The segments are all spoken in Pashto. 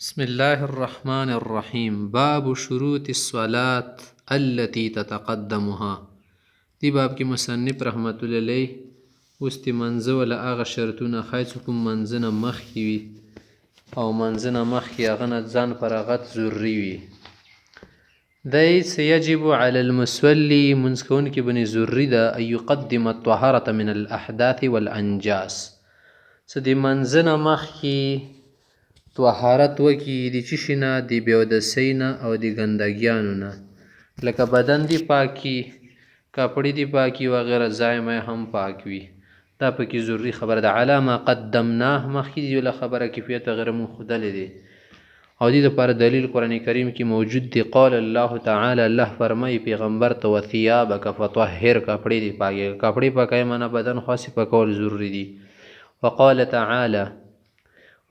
بسم الله الرحمن الرحیم باب شروط الصلاة التي تتقدمها. دی باب کې مصنف رحمت الله علیه اوس د منځه ولا هغه شرطونه ښایي چې کوم منځه نه مخکې وي او منځه نه مخکې هغه نه ځان فراغت ضروري وي. دی سیجب علی المصلي منځ کوونکي باندې ضروري ده ان یقدم الطهارة من الاحداث والانجاس، څه د منځه نه مخکې طهارت وکړي د څه شي نه، د بېودسۍ نه او د ګندګیانو نه، لکه بدن دې پاکي، کپړې دې پاکي وغیره، ځای مای هم پاک وي. دا پکې ضروري خبره ده. علا ما قدمناه مخکې دې له خبره کیفیت وغیره مونږ ښودلې دی او دې دپاره دلیل قرآن کریم کې موجود دی. قال الله تعالی، الله فرمایي پیغمبر ته وثیابک فطهر، کپړې دې پاکي. کپړې پاکوي معنا بدن خاصې پاکول ضروري دي. وقال تعالی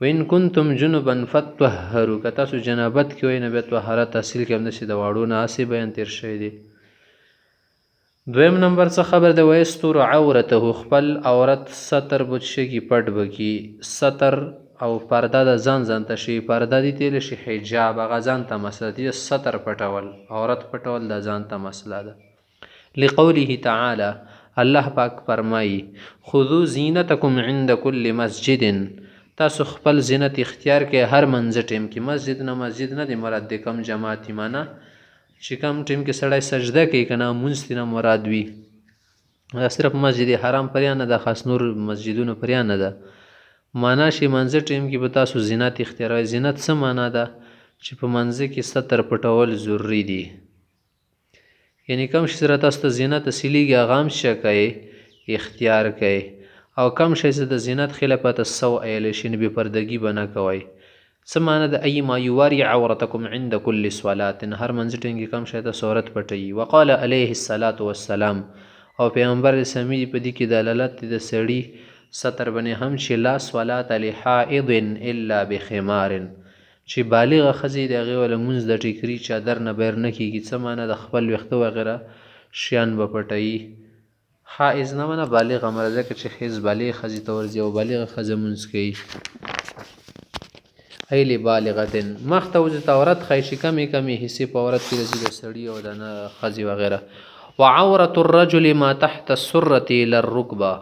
وإن كنتم جنبا فطهروا، که تاسو جنابت کې وئ نو بیا طهارت حاصل کړئ، همداسې د واړو نه هسې بیان تېر شوی دی. دویم نمبر څه خبر ده؟ ویستر عورته، خپل عورت ستر به شي پټ به کړي. ستر او پرده د ځان ته شي، پرده دې تېلی شي حجاب، هغه ځان ته مسله دي. ستر پټول، عورت پټول دا ځان ته مسله ده. لقوله تعالی، الله پاک فرمایي خذوا زینتکم عند کل مسجد، تاسو خپل زینت اختیار کړئ هر منځه ټیم کې. مسجد نه مسجد نه دی مراد دی، کم جماعت یې معنا چې کم ټیم کې سړی سجده کوي که نه مونځ ترې نه مراد وي. دا صرف مسجد حرام پریا نه ده، خاص نور مسجدونو پریا نه ده. معنا چې منځه ټیم کې به تاسو زینت اختیاروئ. زینت څه معنا ده؟ چې په منځه کې ستر پټول ضروري دي، یعنی کم شي سره تاسو ته زینت حاصلېږي هغه هم څه کوئ اختیار کوئ، او کم شي چې د زینت خلاف ته سو ایلی شي، بې پردګي به نه کوئ. څه معنی د ای ما یواري عورتکم عند کل صلات، هر منځ ټیم کې کم شي ته عورت پټوي. وقال علیه الصلاة والسلام، او پیغمبر اسلامي په دې کې دلالت دی د سړي ستر باندې هم چې لا صلاة لحائض الا بخمار، چې بالغه ښځې د هغې وله لمونځ د ټیکري چادر نه بهر نه کېږي. څه معنی د خپل ویښته وغیره شیان به پټوي. حائض نه منه بالغه مره، ځکه چې حیض بالغ ښځې ته ورځي او بالغه ښځه مونځ کوي. ای لبالغة، مخ ته وځي ته عورت ښایي چې کمې کمې حصې په عورت کې راځي د سړي او د نه ښځې وغیره. وعورة الرجل ما تحت السرة الى الرکبه،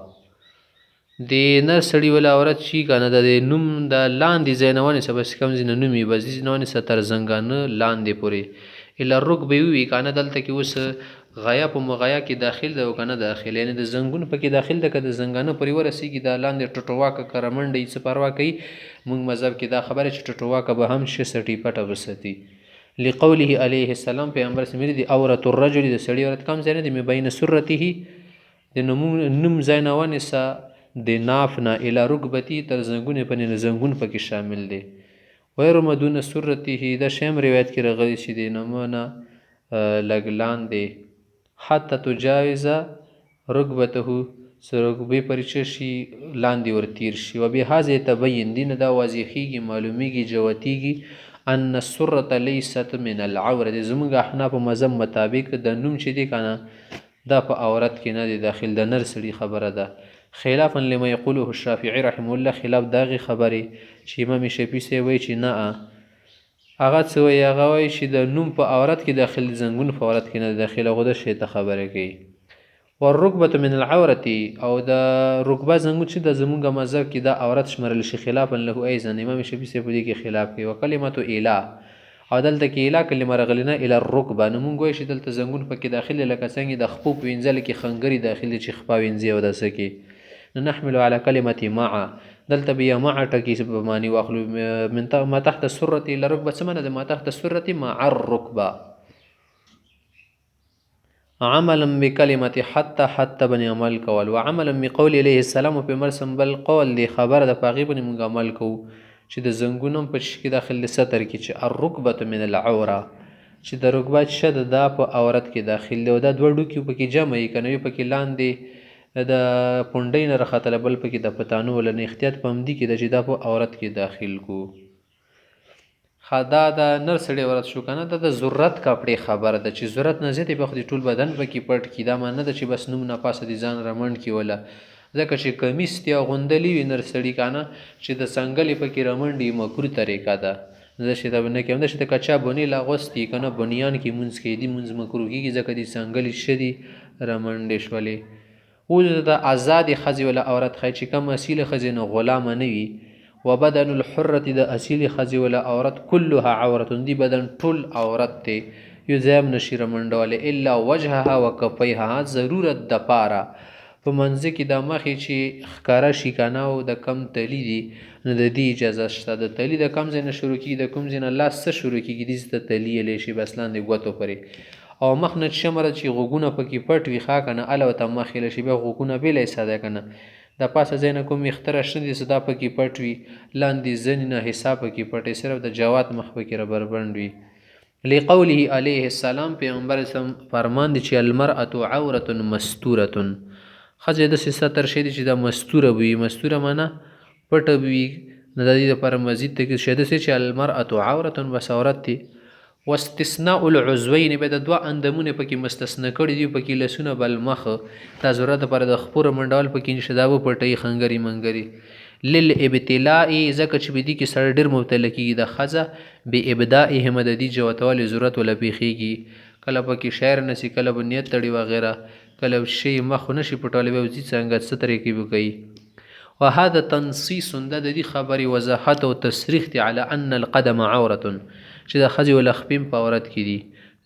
د نر سړي وله عورت شي که نه د نوم د لاندې ځای نه ونیسه، بس کم ځای نه نوم یې بس ځای نه ونیسه تر زنګانه لاندې پورې. الى الرکبه ووي که نه، دلته کې اوس غیا په مغیا کې داخل ده او که نه داخل، یعنې د زنګون پکې داخل ده که د زنګانه پورې ورسېږي دا لاندې ټوټواکه کره منډه یې څه پروا کوي. موږ مذهب کې دا خبره چې ټوټواکه به هم شي سټي پټه به ساتي. لقوله علیه السلام، پیغمبر سمیري دی عورة الرجل، د سړي عورت کم ځای نه دی، بین سرته، د نوم ځای نه ونیسه د ناف نه الی رکبتي، تر زنګونې پنې زنګون پکې شامل دی. ویرم دون سرته، دا شیم روایت کې راغلی چې د نومه نه لږ لاندې حتی تجاوز رکبته، څه رکبې پرې څه شي لاندې ورتیر شي. و بهذا تبین، دین دا واضحېږي معلومیږي جوتیږي ان السرة لیست من العوره، زموږ احناف مذهب مطابق د نوم چې دی که نه دا په عورت کې نه دی داخل، د نر سړي خبره ده. خلافا لما یقوله الشافعي رحمه الله، خلاف داغې خبرې چې امام شافعي صاحب وایي چې نه هغه څه وایي، هغه وایي چې د نوم په عورت کې داخل، زنګون په عورت کې نه داخل، هغه د شی ته خبره کوي. والرکبة من العورة، او د رکبه زنګون چې د زمونږ مذهب کې دا عورت شمرل شي. خلافا له ایضا، امام شافعي صاحب په دې کې خلاف کوي. وکلمة اله، او دلته کې اله کلمه راغلې نه الی الرکبه، نو مونږ وایو چې دلته زنګون پکې داخل لکه څنګه د خپو په وینځلو کې خنګري داخل چې خپا وینځي او داسې کې. نو نحمل على کلمة مع، دلته بیا مع ټکي په معنی واخلو. من ما تحت السرة الى الرکبه، څه معنی ده؟ ما تحت السرة مع الرکبه. عملا بکلمة حتی بنی عمل کول، وعملا بقول علیه السلام، په مرسم بل قول دی خبر د پاغي بنی مونږ عمل کوو چې د زنګونم په کې داخل ستر کې چې الرکبة من العوره، چې د رکبه څه ده دا په عورت کې داخل دی، او دا دوه ډوکي پکې جمع یي که نه وي پکې لاندې د پونډۍ نه راختله، بل پکې د پتانو ولا نه، احتیاط په همدې کې ده چې دا په عورت کې داخل کو. دا د نر سړي عورت شو که نه، دا د ضرورت کپړې خبره ده چې ضرورت نه زیاتې به ټول بدن پکې پټ کړي. دا معنی نه ده چې بس نوم نه پاسه دي ځان رمنډ کړي وله، ځکه چې کمیس تیا غوندلي وي نر سړي که نه چې د څنګلې پکې رمنډي مکروه طریقه ده. داسې ته به نه کوم داسې ته که چا بنې لا اغوستي که نه بنیان کې مونځ کوي دې مونځ مکروه کېږي ځکه دې څنګلې ښه دي رامنډې شولې. اوس د ازادې ښځې وله عورت ښایي چې کوم اصیله ښځې نه غلامه نه وي. وبدن الحرة د اصیلې ښځې وله عورت کلها عورت دی بدن ټول عورت دی یو ځای هم نشي رامنډولی الا وجهها و کفیها ضرورت دپاره په منځه کې د مخې چې ښکاره شي که نه او د کم تلي دي نو د دې اجازه شته. د تلي د کم ځای نه شروع کېږي د کوم ځای نه لاس څه شروع کېږي دې ته تلي یلی شي بس لاندې ګوتو پورې او مخ نه شمره چې غوږونه پکې پټ وي ښه که نه هله ورته مخ یلی شي بیا غوږونه بېله حصه دی که نه د پاسه ځای نه کوم ویښته راشنه دي څه دا پکې پټ وي لاندې ځنې نه حصه پکې پټ وي صرف د جوات مخ پکې رابربند وي. لقوله علیه السلام پیغمبر اسلام فرمان دی چې المرأة عورة مستورة ښځې داسې ستر شی دی چې دا مستوره وي مستوره معنا پټه وي نو د دې دپاره مزید تکید شی داسې چې المرأة عورة بس عورت دی. واستثناء العضوین بیا د دوه اندامونه پکې مستثنی کړي دي پکې لاسونه بل مخ دا ضرورت لپاره د خپوره منډول پکې نشته دا وپټوي خنګري منګري للابتلاء ځکه چې په دې کې سړی ډېر مبتلا کېږي د ښځه بابدائهم د دې جوتولو ضرورت وله پېښېږي کله پکې شعر نه سي کله به نیت تړي وغیره کله شی مخ نشي پټولی بیا وځي څنګه څه طریقې به کوي. وهذا تنصیص دا د دې خبرې وضاحت او تصریح دی علی ان القدم عورة چې د ښځې وله خپې په عورت کې دي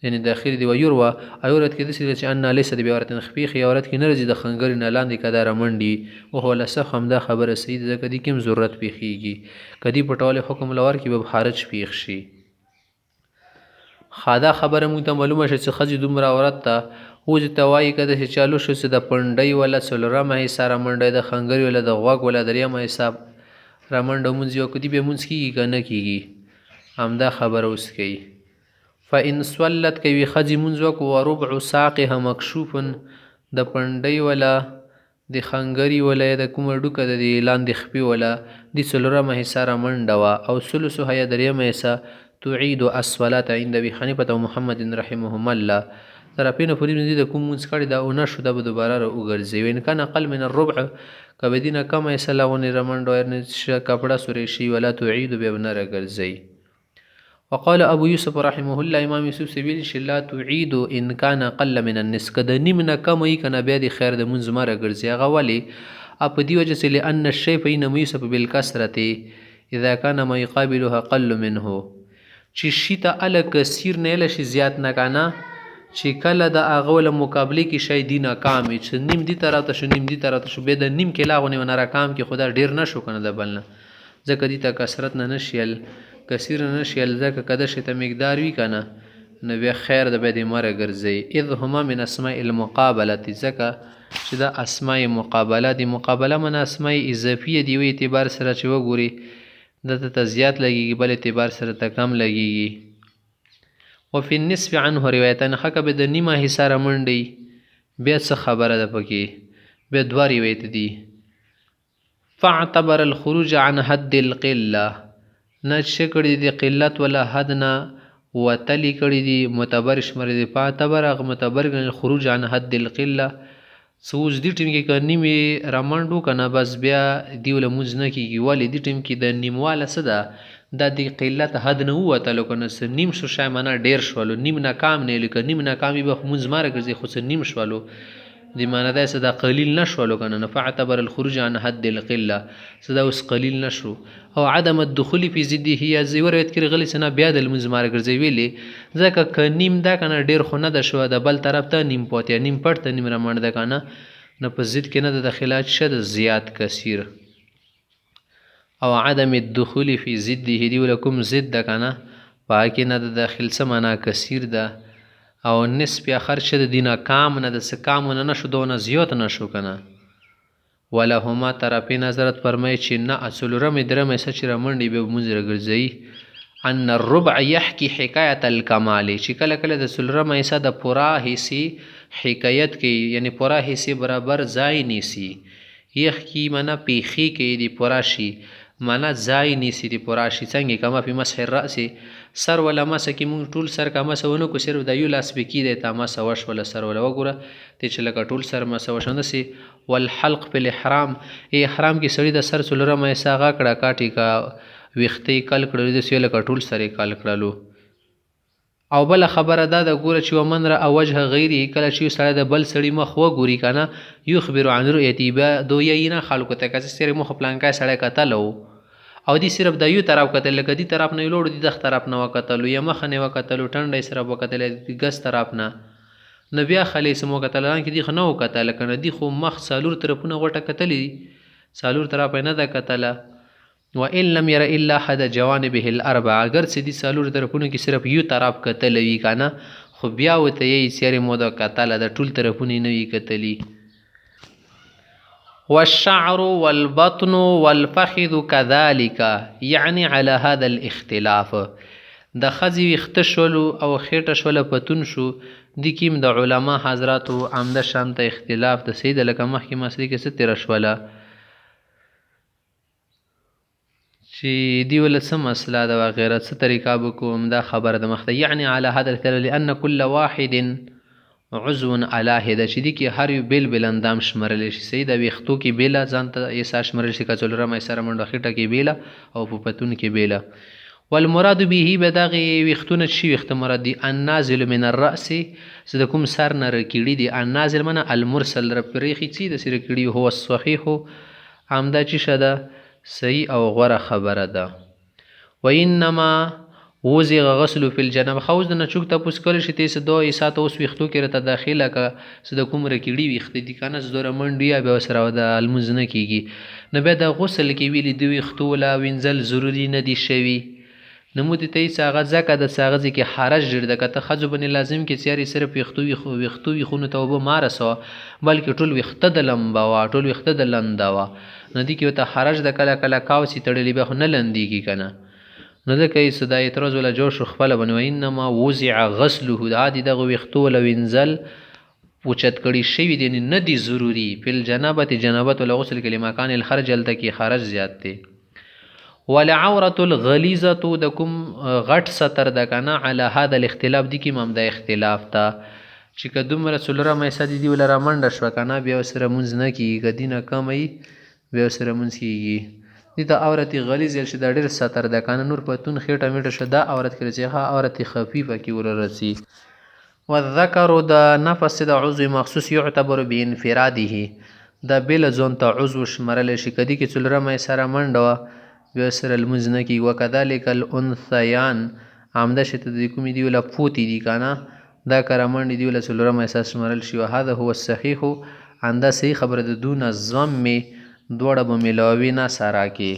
یعنې داخلي دی ویروه عورت کې داسې ده چې ان لیس د بعورت خپې خې عورت کې نه راځي د خنګرې نه لاندې که دا رامنډي وهو لصح همدا خبره صحیح ده ځکه دې کې هم ضرورت پېښېږي که دې پټولی حکم له ورکړي به حرج پېښ شي. دا خبره موږ ته معلومه شوه چې ښځې دومره عورت ته اوس ته وایي که داسې چالو شو چې د پنډۍ وله څلورمه حصه رامنډی د خنګرې وله د غوږ وله درېیمه حصه رامنډه مونځ یې وکړو دې بیا مونځ کېږي که نه کېږي همدا خبره اوس کوي. فإن صلت کوي ښځې مونځ وکړو وربع ساقها مکشوف د پنډۍ وله د خنګري وله یا د کومه ډوکه د دې لاندې خپې وله د څلورمه حصه رامنډه وه او ثلثها یا درېیمه حصه تعید الصلاة عند ابي حنیفة و محمد رحمهم الله طرفینو پورې دې د کوم مونځ کړی دا ونه شو دا به دوباره را وګرځوي وان کان اقل من الربع که به دې نه کمه حصه لغونې رامنډه کپړه سورې شي ولا تعید بیا به نه راګرځوي. وقال ابو يوسف رحمه الله امام يوسف سبيل لا تعيد ان كان اقل من النصف کده نیم نه کم وي کنه بیا د خیر د منځ مره ګرځي هغه ولې په دې وجه سره لان الشيء فإنما يوسف بالكسرة اذا كان ما يقابله اقل منه چې شي ته ال کثیر نه لشي زیات نه کنه چې کله د هغه له مقابله کې شی دی ناکام چې نیم دی طرف ته شو نیم دی طرف ته شو به د نیم کې لاغونه ونه راکام کې خدا ډیر نشو کنه د بلنه ځکه دې ته کثرت نه نشیل کثیر نه شیل ځکه کده شي ته مقدار وی کنه نو بیا خیر د به دې مره ګرځي اذ هما من اسماء المقابله ځکه چې دا اسماء مقابله دي مقابله من اسماء اضافیه دی وی اعتبار سره چې وګوري دته ته زیات لګیږي بل اعتبار سره ته کم لګیږي. وفي النصف عنه روایتان حق به د نیمه حصه رامنډي بیا څه خبره ده پکې بیا دوه روایت دي. فاعتبر الخروج عن حد القله نه چې کړي دي قلت ولا حد نه وتلی کړي دي معتبر شمرې دي فاعتبر هغه معتبر الخروج عن حد القله سوز دې ټیم کې کني می رامنډو کنه بس بیا دیول مونږ نه کیږي ولې دې ټیم کې د نیمواله څه ده د دې قلت حد نه وته لکنه س نیم شو شای معنا ډیر شولو نیم ناکام نه لیک نیم ناکامي به مونږ ماره ګرځي خو س نیم شولو دې معنا ده څه د قلیل نشولو کنه فاعتبر الخروج عن حد القله څه دا اوس قلیل نشو او عدم الدخول في ضده هي زیورت کې غلی سنا بیا د مونږ ماره ګرځي ویلې ځکه ک نیم دا کنه ډیر خو نه د شو د بل طرف ته نیم پوتیا نیم پړته نیم رامنډ ده کنه نه په ضد کې نه د داخلات شد زیات کثیر او عدم الدخول في ضده دی ولکم ضد ده کنه پاکه نه د داخل سمانا کثیر ده او نسب اخر شد دینا کام نه د سکام نه نشو دونه زیات نشو کنه ولهما طرفین حضرت فرمای چې نه اصل رم درم سچ رمنډي به منځر ګرځي ان الربع يحكي حکایت الکمال چې کله کله د سلرم ایسا د پورا حصي حکایت کوي یعنی پورا حصي برابر ځای نیسی يحكي معنا پیخي کې دی پورا شي معنا ځای نیسی دی پورا شي څنګه کما په مسح الراس سر ولا مس کې مونږ ټول سر کما سونه کو صرف د یو لاس بکی دی تا ما سوش ولا سر ولا وګوره ته چې لکه ټول سر ما سوشند سي والحلق په الاحرام احرام کې سړی د سر سلرم ایسا غا کړه کاټي کا ویښته یې کل کړلو داسې لکه ټول سر یې کل کړلو. او بله خبره دا ده ګوره چې ومن رأى وجه غیره، کله چې یو سړی د بل سړي مخ وګوري که نه یخبر عن رؤیته بیا دویه نه خلکو ته که زه سر مخ پلانکی سړی کتلی و او دې صرف د یو طرف کتل لکه دې طرف نه یې لوړ دې دغ طرف نه وکتلو یا مخه نه وکتلو ټنډه یې سره وکتلی ګز طرف نه نو بیا خلی سم وکتل حالانکې دې خو نه وکتله که نه دې خو مخ څلور طرفونه غوټه کتلي څلور طرفه یې نه ده کتله. وإن لم ير إلا أحد جوانبه الأربع، اگر چې دې څلور طرفونو کې صرف یو طرف کتلی وي که نه خو بیا ورته یې سیارې موده کتله د ټول طرفونه یې نه وي کتلي. والشعر والبطن والفخذ كذلك يعني على هذا الاختلاف، د ښځې ویښته شولو او خېټه شوله پتون شو دې کې د علما حضراتو عمده شانته اختلاف د سید لکه مخکې مسلې کې څه تېره شوله چې دی ولا څه مسله ده وغیره څه طریقه به کوم دا خبره د مخته یعنی على هذا الاختلاف لأن كل واحد عضو على هده چې دي کې هر یو بیل بیل اندام شمرلی شي. صحیح د ویښتو کې بیله ځان ته ایسا شمرلی شي که څلورمه یې سره منډه خېټه کې بیله او په پتون کې بیله. والمراد به به دغې ویښتونه چې ویښته مراد دي النازل من الرأس چې د کوم سر نه رکیړي دي النازل منه المرسل رپریخي چې داسې رکیړي هو الصحیح همدا چې شه ده صحیح او غوره خبره ده. وانما وزغ غسل فی الجنب خوز د نچوک تپوس کولی شي ته څه دو ایساته اوس ویښتو کې راته داخله که څه د کوم رکیړي ویښته دي که نه زه دوره منډو یا بیا ورسره د لمونځ نه کېږي نو بیا د غسل کې ویلي د ویښتو ولا وینځل ضروري نه دي شوي نو مو دې ته هېڅ هغه ځکه د څه هغه ځای کې حرج ډېر ده که ته ښځو باندې لازم کې څیارې صرف ویښتو ویښونو ته اوبه مه رسوه بلکې ټول ویښته د لمبوه ټول ویښته د لندوه نو دې کې ورته حرج د کله کله کاوسي تړلي بیا خو نه لندېږي که نه نو ځکه یې څه دا اعتراض ولا جوړ شو خپله باندې وانما وزع غسله دا دې دغه ویښتو ولا وینځل اوچت کړي شوي دي نه دي ضروري فی الجنابت جنابت ولا غسل کې لمکان الخرج هلته کې خرج زیات دی. ولعورة الغلیظة د کوم غټ ستر ده که نه علی هذا الاختلاف دي کې هم د اختلاف ته چې که دومره څلورمه حصه دي ولا رامنډه شوه که نه بیا ورسره مونځ نه کېږي که دي نه کمه وي بیا ورسره مونځ کېږي. دې ته عورت غلیظ ویل چې دا ډېر ستر ده که نه نور پتون خېټه میټه شه دا عورت کې رسي ښه عورت خفیفه کې وررسي. والذکر د نفس د عضو مخصوص یعتبر بانفراده دا بېله ځان ته عضو شمرلی شي که دې کې څلورمه یې سره منډه وه بیا سره لمونځ نه کېږي. وکذلک الانثیان عمده چې ته د کومې دي ولا پوتې دي که نه دا کره منډې دي ولا څلورمه احساس شمرل شي. وهذا هو الصحیح همدا صحیح خبره د دون ضم دواړه به ملاوي نه سره کې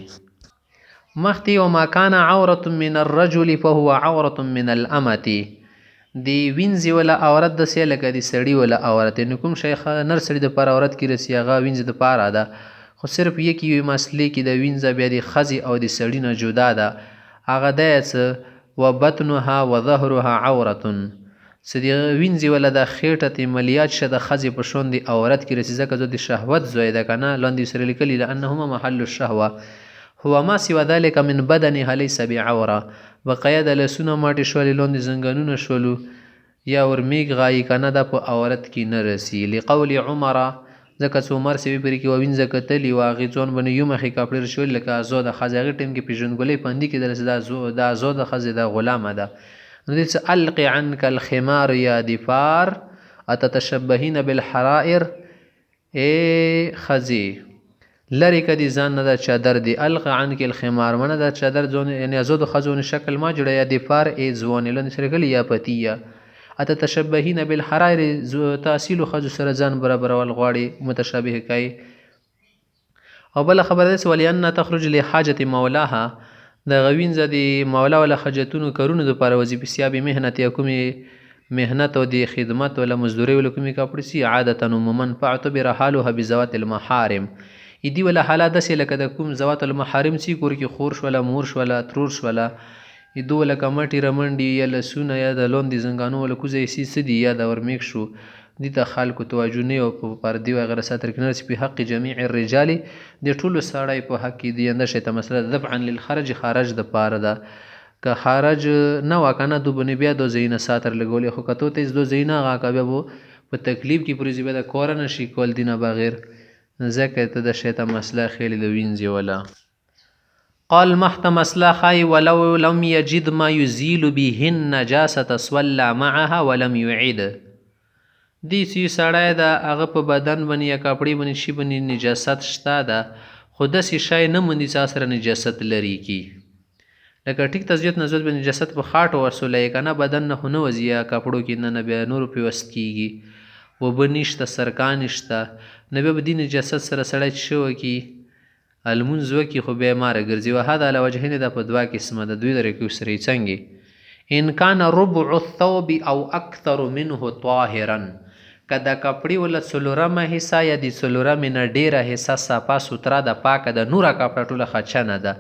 مخکې. وما کان عورة من الرجل فهو عورة من الامة دی وینځي ولا عورت د سې لکه د سړي ولا عورت یعنې کوم شی نر سړي دپاره عورت کې رسي هغه وینځي دپاره ده خو صرف یکې یوې مسلې کې د وینځه بیا د ښځې او د سړي نه جدا ده هغه دی څه وبطنها وظهرها عورة څه د وینځي ولا د خېټه عملیات شه د ښځې په شون د عورت کې رسي ځکه زه د شهوت زوی ده که نه لاندې سره لیکلي لأنهما محل الشهوه هو ما سوى ذلك من بدنها ليس بعوره بقیه د لاسونه ماټې شولې لاندې زنګنونه شولو یا ورمیږ غایي که نه دا په عورت کې نه رسي. لقول عمره ځکه چې عمر سوي پرې کې ووینځه کتلي و هغې ځوان باندې یو مخې کاپړېر شولې لکه ازو د ښځې هغې ټایم کې پېژندګلۍ په هندي کې درسې دا ازو د ښځې دا غلامه ده نو دې څه الق عنک الخمار یا دفار اتتشبهین بالحرائر ای ښځې لرې که دې ځان نه دا چادر دی الق عنک الخمار منه دا چادر ځوان یعنې ازو د ښځو شکل ما جوړه یا دفار ای ځوانې لاندې سره کلي یا پتیه اتتشبهین بالحرائر تحصیلو ښځو سره ځان برابرول غواړي متشابه کوي. او بله خبره ده ولأنها تخرج لحاجت مولاها د غوینځه د مولا ولا حاجتونو کارونو دپاره وظیفې سیاب مهنت یا کومې مهنت او د خدمت ولا مزدورۍ ولا کومې کاپړې سي عادتا عموما فاعتبر حالها بذوات المحارم ایدي ولا حالات داسې لکه د کوم ذوات المحارم سي کور کې خور شوله مور شوله ترور شوله ایدو لکه مټې رمنډې یا لسونه یا د لاندې زنګانو ولا کوزه یې څه دي یا د ورمیږ شو دې ته خلکو توجه نه او په پردې وغیره ساتر کې نه رسي په حق جمیع الرجال د ټولو سړی په حق کې دی انده شی ته مسله دفعا للخرج خارج د پاره ده که خارج نه وه که نه دو بنې بیا دو ځایونه ساتر لګولې خو که تو ته دو ځایونه هغه که بیا به په تکلیف کې پرېږدي بیا د کوره نه شي کول دي نه بغیر ځکه ته د شی ته مسله خیلې د وینځي ولا قال مخته مسله ښایي ولو لم یجد ما یزیل به النجاسة صلى معها ولم یعید. دې چې سړی ده هغه په بدن باندې یا کپړې باندې شي باندې نجاست شته ده خو داسې شی نه موندي چې سره نجاست لري کی لکه ټیک تزیت نه زیات به نجاست په خاټو ورسولی که نه بدن نه خو نه وځي یا کپړو کې نه بیا نورو پیوست کېږي اوبه نشته سرکا نشته نه بیا به دې نجاست سره سړی څه وکړي لمونځ وکړي خو بیا ماره ګرځي. وهذا علی وجهین دا په دوه قسمه ده دوی طریقو سره یې څنګې ان کان ربع الثوب او اکثر منه طاهرا که د کپړې وله څلورمه حصه یا د څلورمې نه ډېره حصه صفا سوتره ده پاکه ده نوره کپړه ټوله خچنه ده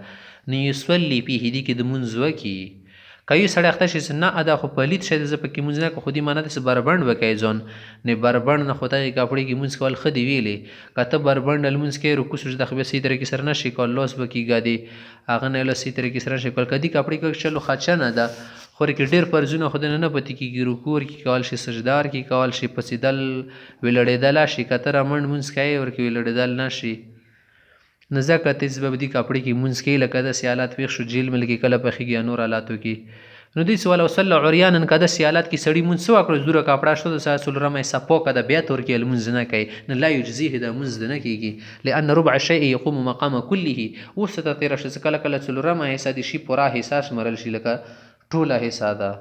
نو یصلي فیه دې کې د مونځ وکړي. که یو سړی اخته شي چې نه ادا خو پلید شی زه پکې مونځ نه کوم خو دې معنی ده چې بربنډ وکړئ ځان نه بربنډ نه خو دغې کپړې کې مونځ کول ښه دي ویلې که ته بربنډ لمونځ کوې رکوع سجده خو بیا صحیح طریقې سره نه شي کول لاس به کېږه دې هغه نه له صحیح طریقې سره نه شي کول که دې کپړې کې چلو خچنه ده خو کې ډېر فرضونه خو نه پاتې کېږي رکوع ورکې کول شي سجده ورکې کول شي پڅېدل ویلړېدلی شي که ته رامنډ مونځ کوې ورکې ویلړېدل نه شي نو ځکه ته به دې کپړې کې مونځ کوي لکه داسې حالات پېښ شو جیل مل کې کله پخېږي یا نور حالاتو کې نو دوی چې ولو صلی عریانا که داسې حالات کې سړي مونځ څه وکړو دوره کپړه شو د ساعت څلورمه حصه پاکه ده بیا ته ورکې لمونځ نه کوي نو لا یجزیه دا مونځ ده نه کېږي لأن ربع الشیء یقوم مقام کله اوس ته تېره شوه چې کله کله څلورمه حصه د شي پوره حصه شمرل شي لکه ټوله حصه ده.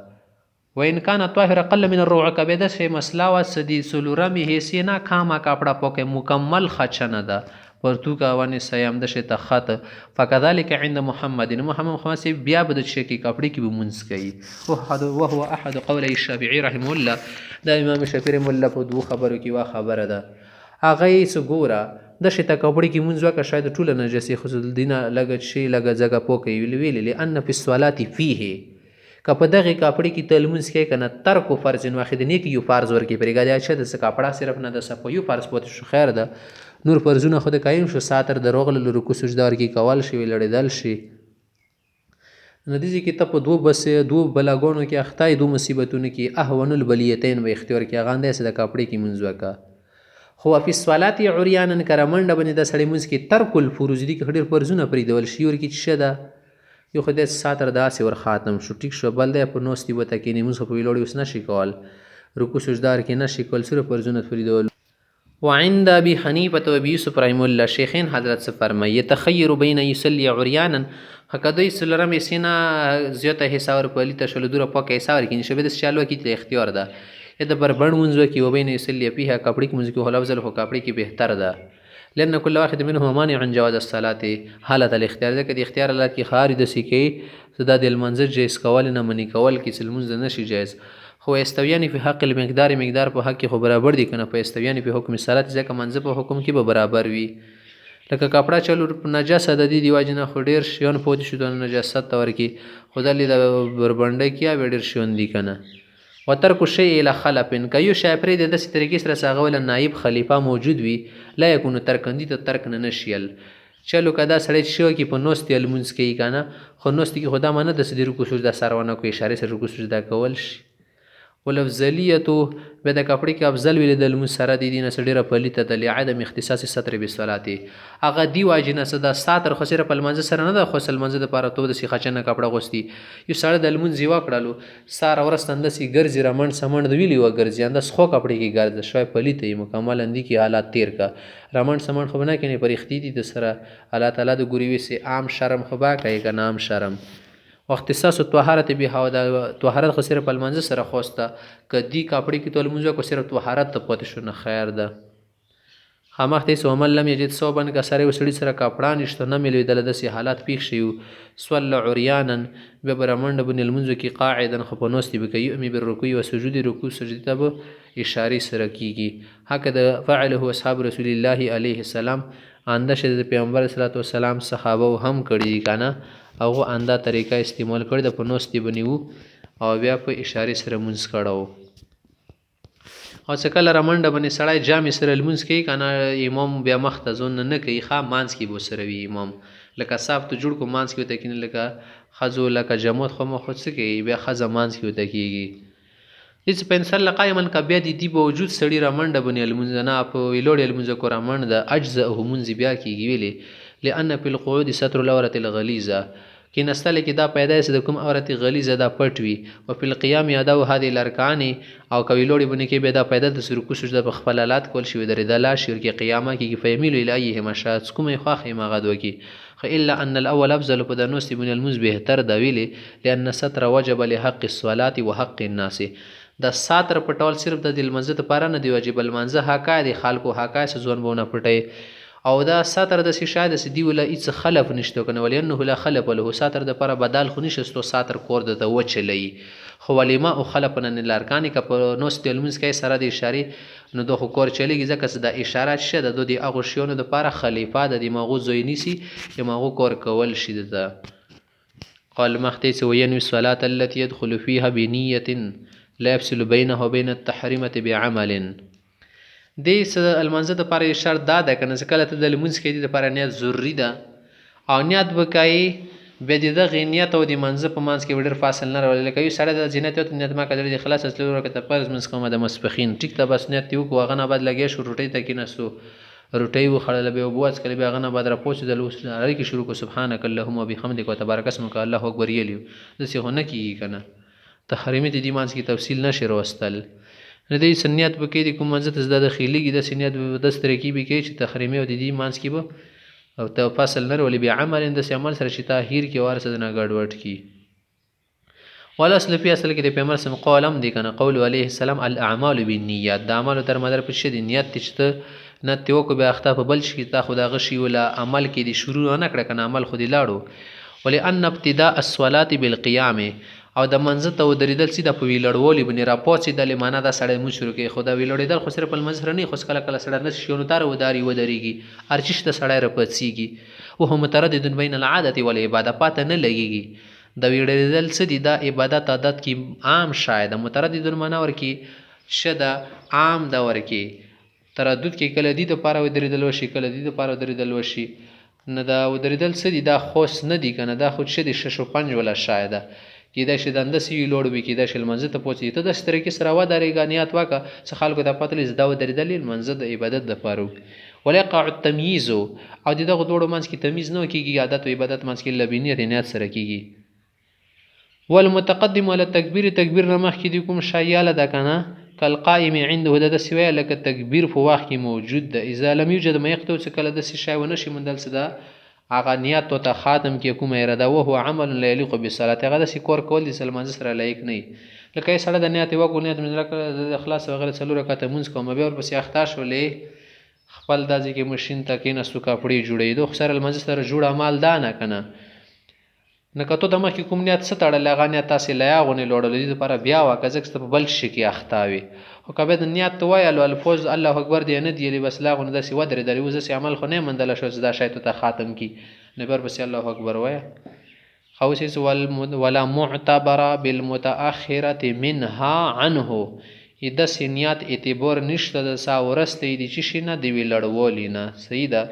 وان کان طاهر قل من الربع که بیا داسې مسله وه چې د څلورمې حصې نه کامه کپړه پاکه مکمل خچنه ده پرتوکه ونې سیم د شي تخت فکذلک عند محمد محمد صاحب بیا به د چې کې کپړې کې به مونځ کوي وهو احد قولی الشافعي رحمه الله دا امام شافعي رحمه الله په دوو خبرو کې یوه خبره ده هغه یې څه ګوره د شي ته کپړې کې مونځ وکړه شاید ټوله نجسې خو د نه لږه شي لږه ځګه پوکه ویلې لأن فی الصلاة فیه که په دغې کپړې کې ته لمونځ کوې که نه ترک فرض واحد نیک یو فرض ورکې پرېږه د اچھا د څه کپړه صرف نه د څه په یو فرض پاتې شو خیر ده نور فرضونه خو د قایم شو ساتر د روغله رکوع سجده ورکې کول شي ویلړېدل شي نو دې کې ته په دوو بلاګانو کې اخته یې دوو مصیبتونو کې اهون البلیتین به اختیار کې هغه همداسې د کپړې کې مونځ وکړه خو فی الصلاة عریانا که رمنډه باندې د سړی مونځ کې ترک الفروض دي کې ډېر فرضونه پرېږدول شي ورکې چې شه ده یو خو داسې ساتر داسې ور ختم شو ټیک شو بل دی په نوستې وته کښېني مونځ خو په ویلوړې اوس نه شي کول رکوع سجده ورکې نه شي کول صرف فرضونه پرېږدول. وعند ابي حنيفه وابي يوسف رحم الله شیخین حضرت سے فرمائی يتخير بين يصلي عريانا هکدوی څلورم حصې نه زیاته حصه ور پلي ته شلو دوره پاکه حصه ورکړي شبه داسې چالو کې ته اختیار ده یا د بربنډ مونځ وکړي وبین يصلي فيها کپړې کې مونځ کې هو لفظ خو کپړې کې بهتر ده لأن كل واحد منهما مانع عن جواز الصلاة حالت الاختیار ده که د اختیار حالت کې خارج د سکې صدا د المنظر جایز کول نه منی کول کې چې لمونځ نشي جایز خو استویانی په حق المقدار مقدار په حق کې خو برابر دي کنه په استویانی په حکم صلات ځکه منځ په حکم کې به برابر وي لکه کپړه چلو نجاسه د دې واجب نه خو ډیر شیان پوت شو د نجاست تور کې خدای له بربنده کې به ډیر شیان دي کنه وترک الشیء الى خلف کيو شی پرې د داسې طریقې سره ساغول نائب خلیفہ موجود وي لا یکون ترکندی ته ترک نه نشیل چلو کدا سړی شو کې په نوست المنس کې کنه خو نوست کې خدا منه د صدر کو سجده سرونه کو اشاره سره کو سجده کول شي ولفظلیتو به د کپړې کې افضل ویل د لمونځ سره د دې نه څه ډېره پلیته ده لعدم اختصاص ستر بالصلاتې هغه دی واجب نه څه د ساتر خو صرف په لمانځه سره نه ده خو لمانځه دپاره تو داسې خچنه کپړه غوستي یو سړی د لمونځ یې وکړلو ساره ورځ همداسې ګرځي رمنډ سمنډ ویلي وه ګرځي همداس خو کپړې کې ګرځه شوی پلیته یې مکمل اندي کې حالات تیر کا رمنډ سمنډ خو به نه کړې پرېختي دي د سره الله تعالی د ګوري ویسې عام شرم خو به کوي که نه عام شرم واختصاص طهارت بها او د طهارت خو صرف المنځ سره خوسته که دی کپړې کې ته لمونځ وکړو صرف طهارت ته پاتې شو نه خیر ده خامخ ته ومن لم یجد ثوبا که سړی وسړي سره کپړه نشته نه میلېدله داسې حالات پیښ شي صلی عریانا بیا به رمنډه باندې لمونځ کې قاعدا خو په ناستې به کوي یؤمي بالرکوع وسجود رکوع سجدې ته به اشارې سره کېږي هکذا فعله اصحاب رسول الله علیه السلام آنده چې د پیغمبر صلوات والسلام صحابه هم کړي که نه هغه انده طریقه استعمال کړی د په نوستې باندې او بیا په اشارې سره مونځ کړی او چې کله رمنډه باندې سړی جامې سره لمونځ کوي که نه امام بیا مخ ته ځون نه کوي ښه مانځ کې به ورسره وي امام لکه صاف ته جوړ کو مانځ کې ورته کېني لکه ښځو لکه جماعت خو مخ څه کوي بیا ښځه مانځ کې ورته کېږي هېڅ په انسان قایما که بیا د دې باوجود سړي رمنډه باندې لمونځ نه په ویلوړې لمونځ کو رمنډ د اجزه او مونځ بیا کېږي ویلې لأن فی القعود ستر العورة الغلیظه کیناستل کې دا پیدا چې د کوم عورت غلیظه دا پټ وي او په القیام یادو هذه الارکان او کوي لوړي بنې کې به دا پیدا د رکوع سجده په خپل حالات کول شي درېدل شي کې قیامه کې فیمیل الیه مشات کومه خواخې مغد وکي الا ان الاول افضل په دنوس من المز بهتر دا ویلي لان ستر وجب لحق الصلاه وحق الناس دا ساتر پټول صرف د المنزه لپاره نه دی واجب المنزه حقا دی خلکو حقا ځون بونه پټي او دا ساتر د شاید سدی ولا ایڅ خلف نشته کنه ولینه لا خلف له ساتر د پر بدل خو نشستو ساتر کور د وچلی خو ولما او خلفن الارکان ک په نوس تلمز کې سره د اشاره نو د کور چلیږي ځکه د اشاره شته د دې اغه شیونو د پر خلیفہ د دماغو زوینیسی دماغو کور کول شي د قال مختیس وینوي الصلاه التي يدخل فيها بنيه لا يفصل بينها وبين التحريمه بعمل دې المنزه د پاره شرط دا ده کنه کله ته د لمونځ کې د پاره نیت ضروری ده او نیت وکای به د غنیت او د منزه په منځ کې وړر فاصل نه راولل کوي سړی د زینت او نیت ما کړی د خلاص اصل ورکه ته پرز منځ کومه د مسفخین ټیک ته بس نیت یو کو غنه بعد لګی شو روټي ته کې نسو روټي و خړل به وبواس کړي به غنه بعد را پوښ د لوس لري کې شروع کو سبحانك اللهم وبحمدك وتبارك اسمك الله اکبر یلیو د څه هونه کی کنه تحریمت د دې منځ کې تفصیل نشي وروستل نه دی سنیت به کې د کوم منځ ته زده داخليږي د سنیت به د ترکیب کې چې تحریمي او د دې مانس کې به او ته فاصل نه ولې به عمل د عمل سره چې طاهیر کې وارث نه ګډوډ کی ولا اصل په اصل کې د پیغمبر سم قولم دی کنه قول علیه السلام الاعمال بالنیات د اعمال تر مدار په شدي نیت چې نه تو کو به اخطا په بل شي تا خدا غشي ولا عمل کې د شروع نه کړ کنه عمل خو دی لاړو ولئن ابتداء الصلاه بالقيام او د منځ ته ودرېدل سیده په ویلړولې بنې را پوڅېدل معنا دا سړی مو شروع کې خدا ویلړېدل خو صرف المظهر نه خو کله کله سړی نس شي نو تار وداري ودرېږي ارچش ته سړی را پڅېږي او هم متردد بین العادت والعباده پاته نه لګېږي د ویلړېدل څه دي دا عبادت عادت کې عام شاید متردد معنا ورکې شدا عام دا ورکې تردد کې کله دي د پاره ودرېدل وشي کله دي د پاره ودرېدل وشي نه دا ودرېدل څه دي دا خوش نه دي کنه دا خود شه دي 6 و 5 ولا شاید کېدا شي د اندسي لوړ وي کېدا شي المنزه ته پوڅي ته د سترګې سره و درېګانیات واکه څه خلکو د پاتلې زدا و درېدل المنزه د عبادت د پاره ولقع التمييز او دغه دوړو منځ کې تمیز نه کیږي عادت او عبادت منځ کې لبینیت نیت سره کیږي والمتقدم على التكبير تکبیر نه مخ کې د کوم شایاله ده کنه کالقائم عنده د سوی لکه تکبیر په واخ کې موجود ده اذا لم يوجد ما يقتو څه کله د شای ونشي مندل صدا اغه نیت ته خاتم کې کومه اراده او هو عمل لا يليق بالصلاه هغه د سکور کول د سلمان سره لایق نه لکه سړی د نیت وکړ نیت مزرک د اخلاص وغیرہ څلور رکعات مونږ کوم به ور پسې اختا شولې خپل د ځکه ماشين ته کې نسو کپړې جوړې دوه سره المنځ سره جوړ عمل دا نه کنه نه کته د مخ کوم نیت ستړل هغه نیت تاسو لا غونې لوړلې لپاره بیا واکځک په بل شي کې اختاوي او کبه د نیت وایلو الفوز الله اکبر دی نه دی بس لا غونې د سی ودر درې وزه سی عمل خو نه مندل شو زدا شایته ته خاتم کی نه بر بس الله اکبر وای خوسس ولا معتبر بالمتاخره منها عنه اذا سنیات اعتبار نشته د سا ورسته دي چې شنه دی ویلړول نه سیده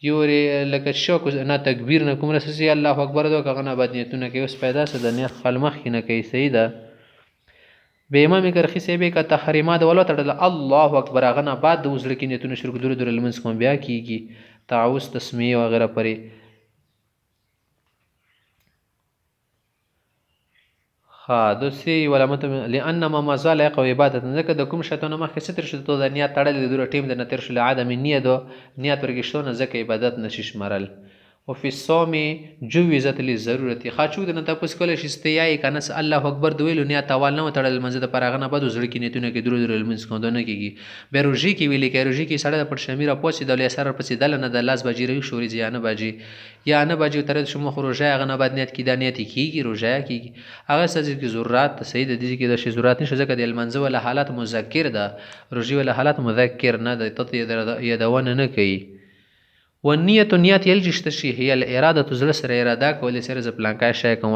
یوري لکه شوک نه تکبیر نه کوم رسول الله اکبر دو کنه بعد نیتونه کې اوس پیدا سه د نیت خلمخ نه کوي سیده به امام کرخی سی به کا تحریمات ولا تړل الله اکبر غنه بعد د وزر کې نیتونه شروع درو درو لمنس کوم بیا کیږي تعوذ تسمیه وغیرہ پرې ها دوسی علامت لان ما مازال يقو عبادت ځکه د کوم شیطان مخکې ستر شته ته د نیت تړل د دوه ټیم د نتر شل عدم نیت دو نیت ورګشتونه ځکه عبادت نشي شمرل او فی الصوم جوزت للضرورت خاچو د نه تاسو کول شي استیای کنه الله اکبر دویلو نیت توال نه تړل منځ د پرغه نه بد زړه کې نیتونه کې درو درو المنس کو نه کیږي بیروجی کې ویلې کې روجی کې سړی پر شمیره پوسی د لسر پسې دل نه د لاس بجی ری شوري زیانه بجی یا نه بجی تر شمو خروجه غنه بد نیت کې د نیت کیږي روجه کیږي هغه سزه کې ضرورت سید دي کې د شی ضرورت نشه ځکه د المنځ ولا حالت مذکر ده روجی ولا حالت مذکر نه د تطیه یدونه نه کوي والنیت نیت یلجشت شی هي الاراده زړه سره اراده کول سره ز پلانکای شای کوم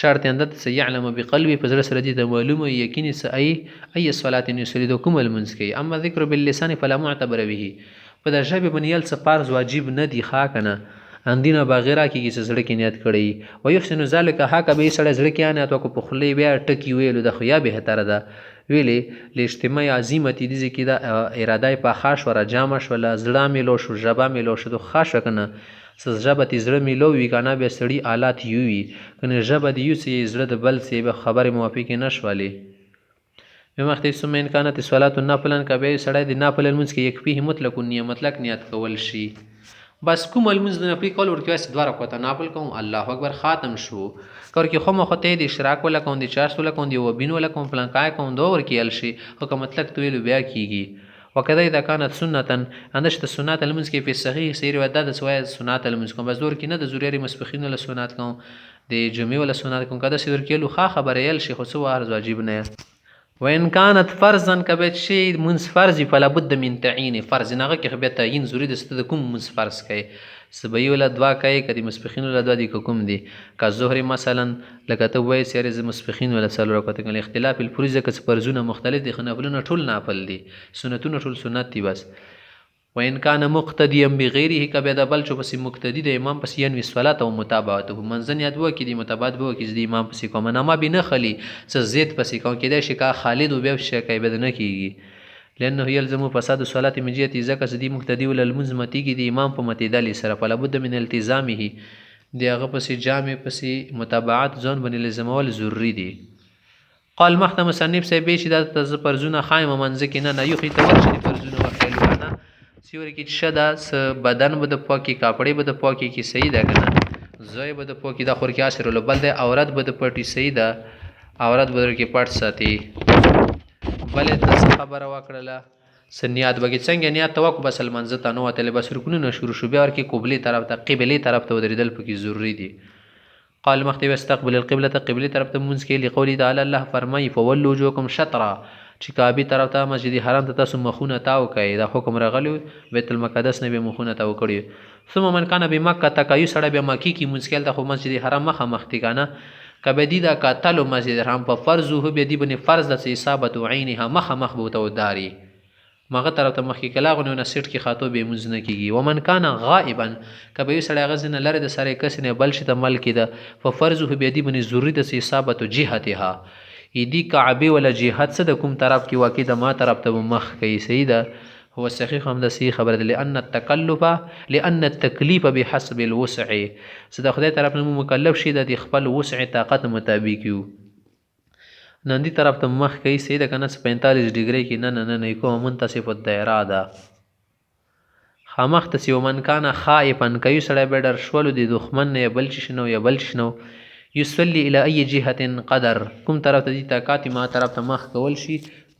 شرط اندت سيعلم بقلبي فزړه سره دي د معلومه یقیني اي صلات يصلي کوم المنس کی اما ذکر باللسان فلا معتبر به په د ژبه بنیل څه فرض واجب نه دی ښا کنه اندینه باغیرا کېږي چې زړه کې نیت کړی و یحسن ذلک حق به سړی زړه کې نیت وکړو په خولې بیا ټکي ویلو د خو یا بهتره ده ویلې لاجتماع عظیمتي دي چې دا اراده په خاص ور جامه شول زړه میلو شو ژبه میلو شو د خاص کنه سز ژبه تی زړه میلو وی کنه به سړی آلات یوي کنه ژبه دی یو سي زړه د بل سي به خبره موافق نشولي بمختي ثم ان كانت صلاه النافله کبه سړی د نافله المنځ کې یک فيه مطلق نیه مطلق نیت کول شي بس کوم المنځ د نفلی کول ورته واس دوه رکعات نافل کوم الله اکبر خاتم شو کور کې خو مخته د اشراق ولا کوم د چاش ولا کوم دی وبین ولا کوم فلان کای کوم دو ور کې ال شي او کوم مطلق تویل بیا کیږي وکذا اذا كانت سنه اندش د سنت المنځ کې په صحیح سیر ودا د سوای سنت المنځ کوم بس دور کې نه د زوري مسبخین ولا سنت کوم د جمعي ولا سنت کوم کدا سیر کې لو خبره ال شي خو سو ارز واجب نه وان كانت فرضا کبه شی منس فرض فلا بد من تعین فرض نه کې به تعین ضروري د کوم منس فرض کوي سبي ولا دوا کوي کدي مسبخین ولا دوا دي کوم دي کا ظهر مثلا لکه ته وای سیر ز مسبخین ولا سلو رکعت کې اختلاف الفروض کې فرضونه مختلف دي خنافلونه ټول نافل دي سنتونه ټول سنت دي بس وان كان مقتديا بغيره کبه د بل چو پس مقتدی د امام پس ینوي صلات او متابعته منځن یاد وو کې د متابعت وو کې د امام پس کوم نه ما بنه خلی س زید پس کوم کې د شکا خالد او به شکای بد نه کیږي لانه يلزم فساد الصلاه من جهه ذکر د مقتدی ول المزمتی کې د امام په متدل سره فلا بد من التزامه دغه پس جامع پس متابعت ځون بن لزمول ضروری دي قال محتم مصنف سے به شدت تز پرزونه خایم منځ کې نه یو خي تورشي پرزونه وکړي سیوري کې شدا بدن به د پاکي کاپړې به د پاکي کې صحیح ده کنه زوی به د پاکي د خور کې اثر ول بل د عورت به د پټي صحیح ده عورت به کې پټ ساتي بل د خبره وکړه سنیات بګی څنګه نیت توک بس المنځ ته نو ته بس رکونه شروع شو بیا ورکه قبله طرف ته قبله طرف ته ودرېدل پکې ضروری دي قال مختي واستقبل القبلة قبله طرف ته منځ کې لقول تعالی الله فرمای فولوا وجوهكم شطرا چې کعبه طرف ته مسجد حرام ته تاسو مخونه تاو کوي دا حکم راغلی بیت المقدس نه به مخونه تاو کړی ثم من کان بمکه تکایو سره به مکی کی منځکل ته مسجد حرام مخه مختی کنه کبه دی دا قاتل مسجد حرام په فرض هو به دی بنه فرض د اصابت عینها مخه مخ بو تو داری مغه طرف ته مخکی کلاغونه نه سټ کی خاطو به منځ نه کیږي ومن کان غائبا کبه سره غزنه لره د سره کس نه بل شي د ملک ده ففرضه به دی بنه ضروری د اصابت جهتها ایدی کعبه ولا جهاد څه د کوم طرف کې واقع د ما طرف ته مخ کوي سیده هو صحیح هم د صحیح خبر ده لان التکلیف بحسب الوسع صدا خدای طرف نه مکلف شي د خپل وسع طاقت مطابق یو نن دی طرف ته مخ کوي سیده کنه 45 ډیګری کې نه کوم منتصف الدایره ده خامخ ته ومن کان خائفا کوي سړی به ډر شول د دښمن نه بل شنو یا بل شنو یصلی الی ای جهه قدر کوم طرف ته دي طاقت ما طرف ته مخ کول شي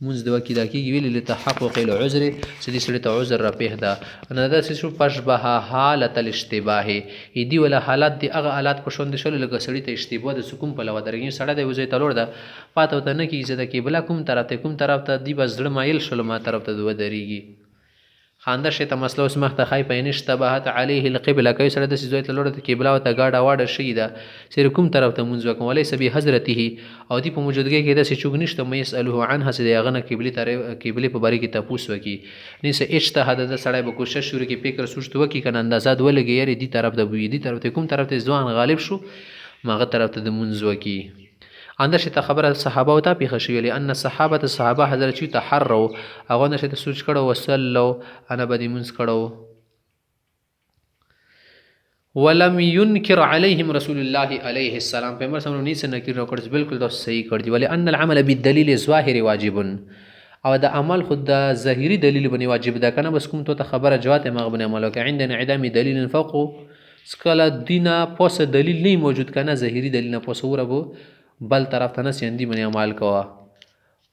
منځ د وکیدا کې ویل لتحقق العذر سدي سړی ته عذر را پیښ ده انا دا شو پشبه حالت الاشتباه دی ولا حالت دی هغه حالات په شوند شول لکه سړی ته اشتباه د سکون په لور درګي سړی د وځي تلور ده پاتو ته نه کیږي د قبله کوم طرف ته دی بس زړه مایل شول ما طرف ته دوه درېږي خاندر شي ته مسلو اسمه ته خای پاین اشتباهت علیه القبله کوي سره د سيزوي تلور ته قبله او ته گاډه واډه شي ده سر کوم طرف ته منځ وکم ولې سبي حضرته او دی په موجودګي کې د سچوګ نشته مې يسالوه عنها سي دغه قبله په باره کې تاسو وکي نيسه اجتهاد د سړی به کوشش شروع کې فکر سوچ وکي کنه اندازات ولګي یاري دی طرف د بوې دی طرف ته کوم طرف ته ځوان غالب شو ماغه طرف ته د منځ وکي اندر شته خبره صحابه او ته پیښه شوې لئن صحابه حضرت چې تحروا هغه نشه سوچ کړه وسلو انا بدی منس کړه ولم ينكر عليهم رسول الله عليه السلام پیغمبر صلی الله علیه وسلم نکیر وکړ بالکل دا صحیح کړ دی ولی ان العمل بالدلیل الظاهر واجب او د عمل خود د ظاهری دلیل بنی واجب ده کنه بس کوم ته خبره جوات ما بنی عمل وک عندنا انعدام دلیل فوق سکلا دینه پوس دلیل نه موجود کنه ظاهری دلیل نه پوسوره بو بل طرف ته نسیندی منی عمل کوا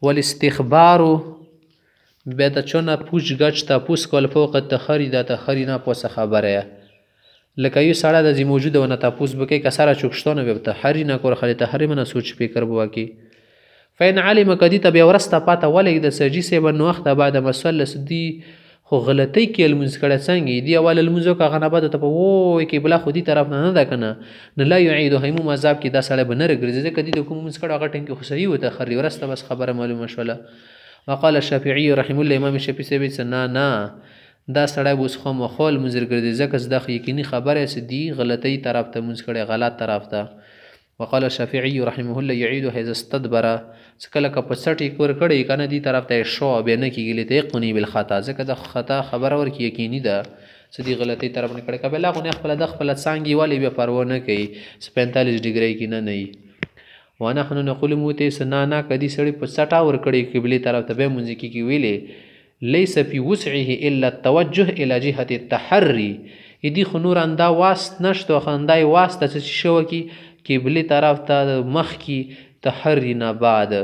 والاستخبار به د چونه پوش گچ تا پوس کول فوق تخری د تخری نه پوس خبره لکه یو سړی د زی موجوده ونه تاسو به کې کسره چوکشتونه به تحری نه کور خلی تحری نه سوچ فکر بوا کی فین علم کدی ته به ورسته پاته ولې د سجی سه بن وخت بعد مسلس دی خو غلطی کې المنز کړه څنګه دی اول المنزو کا غنبات ته وای کې بلا خودی طرف نه ده کنه نه لا یعید هم مذاب کې دا سړی بنره ګرځي کدی د کوم منز کړه غټن کې خو صحیح وته خری ورسته بس خبره معلومه شوله وقال الشافعي رحمه الله امام الشافعي سبي سنا دا سړی به اوس خامخا لمونځ ګرځي ځکه چې دا خو یقیني خبره چې دي غلطۍ طرف ته لمونځ کړی غلط طرف ته. وقال الشافعي رحمه الله يعيد حيث استدبر چې کله که په څټ یې کور کړی که نه دې طرف ته یې شو بیا نه کېږي لتیقني بالخطا ځکه د خطا خبره ورکړي یقیني ده چې دې غلطۍ طرف نه کړی که بیا لا خو نه خپله د خپله څانګې والې بیا پروا نه کوي چې 45 ډګرۍ کې نه وي. ونحن نقول موته چې نه که دې سړي په څټه ورکړی قبلې طرف ته بیا لمونځ کېږي ویلې ليس في وسعه الا التوجه الى جهه التحري دې خو نور اندا واسط نشته خو اندای واسطه چې شو کی قبلې طرف ته مخ کی تحری نه بعد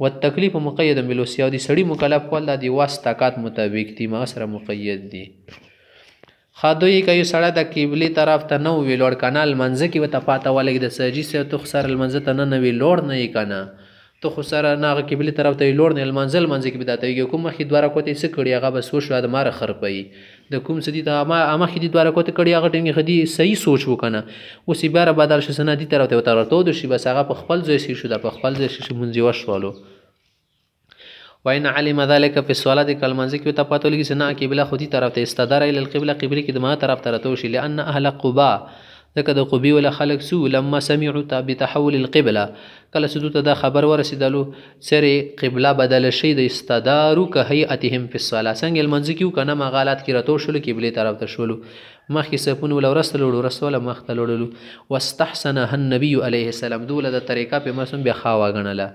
والتکلیف مقید بالوصیه دي سړی مکلف کول د واسط طاقت مطابق دي ما سره مقید دي. خادوی کوي سړی د قبلې طرف ته نه وی لوړ کنال منځ کې وته پاته ولګي د سجی سره تو خسر المنځ ته نه وی لوړ نه کنه تو خو سره نه قبلې طرف ته لوړ نه المنزل منځ کې بداته یو کوم مخې دواره کوته څه کړي هغه بس وشو د مار خرپي د کوم سدي ته ما مخې دي دواره کوته کړي هغه ټینګ خدي صحیح سوچ وکنه اوس بیا بدل شي سنه دي طرف ته وترته د شي بس هغه په خپل ځای شي شو د په خپل ځای شي مونږ وشوالو. وإن علم ذلك في الصلاة كالمنځ کې ته پاتو لګي سنا قبله خودي طرف ته استدار الى القبله قبله کې د ما طرف ته راتو شي لأن أهل قباء ځکه د قبي ولا خلق سو لما سمعوا بتحول القبله کله چې دوی ته دا خبر ورسېدلو سره قبله بدل شي د استدارو که هيئتهم في الصلاه څنګه المنځ کې کنه مغالات کې راتو شول قبله طرف ته شولو مخکې سپون ولا ورسول مخ ته لړلو واستحسنها النبي عليه السلام دوله د طریقه په مسم بیا خوا غنله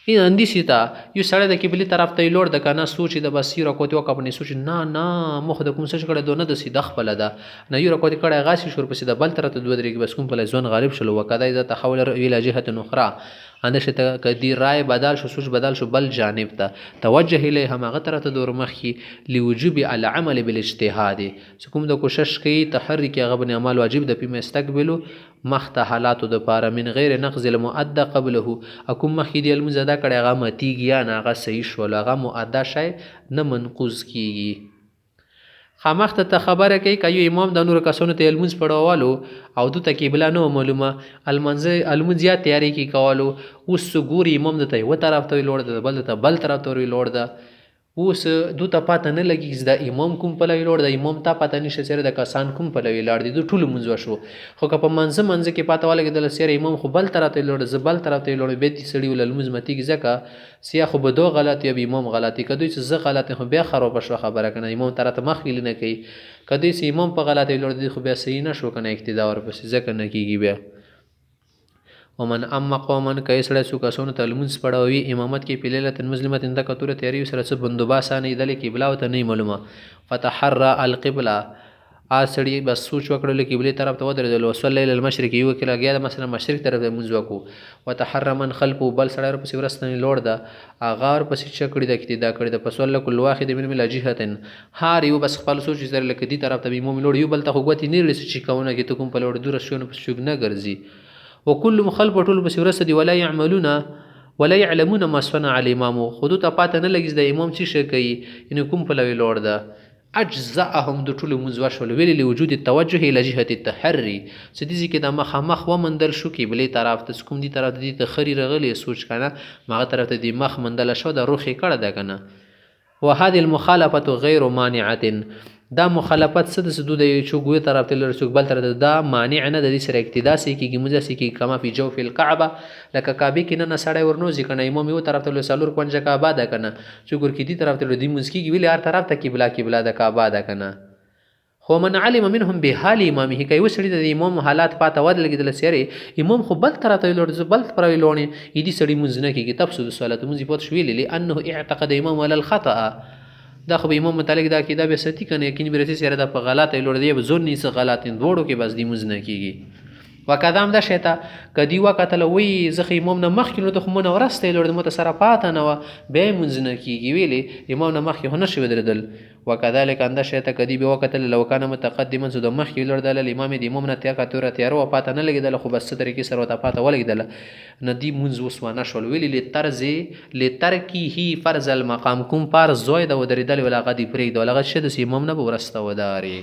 این اندی سیتا یو سړی د قبلې طرف ته لوړ د کنه سوچ د بصیر کوته او کپنی سوچ نه مخ د کوم څه کړه دونه د سیده خپل ده نه یو کوته کړه غاسی شور پسې د بل طرف ته دوه درې بس کوم په ځون غالب شلو وکدا اذا تحول الى جهه اخرى اندشه ته کدی رای بدل شو سوچ بدل شو بل جانب ته توجه الیه هغه طرف ته دور مخی لوجوب العمل بالاجتهاد کوم د کوشش کوي تحرک هغه بن اعمال واجب د پی مستقبلو مخته حالاتو د پاره من غیر نقض المؤدى قبله اكم مخی دی المزدا کړه هغه متیږي نه هغه صحیح شو هغه مؤدى شای نه منقوز کیږي. خامخته ته خبره کوي کایو امام د نور کسونو ته المنز پړوالو او دو ته قبله نو معلومه المنز یا تیاری کی کولو اوس ګوري امام د ته و طرف ته لوړ د بل طرف ته لوړ د اوس دو ته پاته نه لګي د امام کوم په لوړ د امام ته پاته نشه سره د کسان کوم په لوړ دي ټول منځ وشو خو که په منځ کې پاته ولګي د سره امام خو بل طرف ته لوړ زبل طرف ته لوړ به دي سړی ول المزمتي ځکه سیا خو به دوه غلط یا امام غلطي کدوې چې زه غلط خو بیا خراب شو خبره کنه امام طرف ته مخیل نه کوي کدوې چې امام په غلطي لوړ دي خو بیا صحیح نه شو کنه اقتدا ور پس ځکه نه کیږي بیا. ومن اما قوما کایسړه سو کسونو تلمونس پړوي امامت کې پیلله مسلمت انده کتوره تیاری سره څه بندوباس نه ایدل کې بلا وته نه معلومه فتحرى القبله اسړي بس سوچ وکړل قبله طرف ته ودرېدل وصلی الى المشرق یو کې لګیا مثلا مشرق طرف ته منځ وکړو وتحرى من خلفه بل سړی په ورستنی لوړ ده اغار پسې چکړی د اقتدا کړی د پسول کل واحد من الجهتين هار یو بس خپل سوچ سره لکه دی طرف ته امام لوړ یو بل ته غوتی نه لسی چې کونه کې ته کوم په لوړ دور شونه په شوګ نه ګرځي وكل مخالف ټول بس ورسدي ولا يعلمون ما صنع الامام خود ته پاته نه لګیز د امام څه شي کوي ان کوم په لوي لوړ ده اجزاهم د ټول منځ شول ویل لوجود التوجه الى جهه التحري سديزي کې د مخ ومندل شو کې بلې طرف ته کوم دي طرف دي ته خري رغلي سوچ کنه ماغه طرف ته دي مخ مندل شو د روخي کړه ده کنه وهذه المخالفه غير مانعه دا مخالفت څه د سدو د چوغوي طرف ته لر چوغ بل طرف دا مانع نه د دې سره اقتدا سي کیږي مزه سي کی کما فی جوف الكعبه لکه کعبه کې نه سړی ورنوځي کنه امام یو طرف ته سالور کنجه کعبه ده کنه چوغور کې دي طرف ته دی مسکی ویل هر طرف ته قبله د کعبه ده کنه خو من علم منهم بحال امامه کوي وسړي د امام حالات پاته ود لګیدل سره امام خو بل طرف ته لور بل پر لونی یدي سړي منځ نه کیږي تفسد صلات منځ پوت شویل لانه اعتقد امام على الخطا دا خو امام متعلق دا کیدا به ستی کنه یقین برسي سره دا په غلطه لور دی به زور نه څه غلط وړو کې بس دی مز نه کیږي وکدام دا شیتا کدی وکتل وی زخ امام نه مخ کینو ته خو مونږ ورسته لور د متصرفات نه به مز نه کیږي ویلي امام نه مخ هنه شو دردل وکذالک انده شیتا کدی به وکتل لو کان متقدما زو د مخ لور د امام د امام نه تیا کتوره تیارو پاته نه لګیدل خو بس طریقې سره ته پاته ولګیدل ندی منز وسوانه شول ویلي لترکی هی فرض المقام کوم پر زوی د ودریدل ولا غدی پرې د لغه شد امام نه ورسته وداري.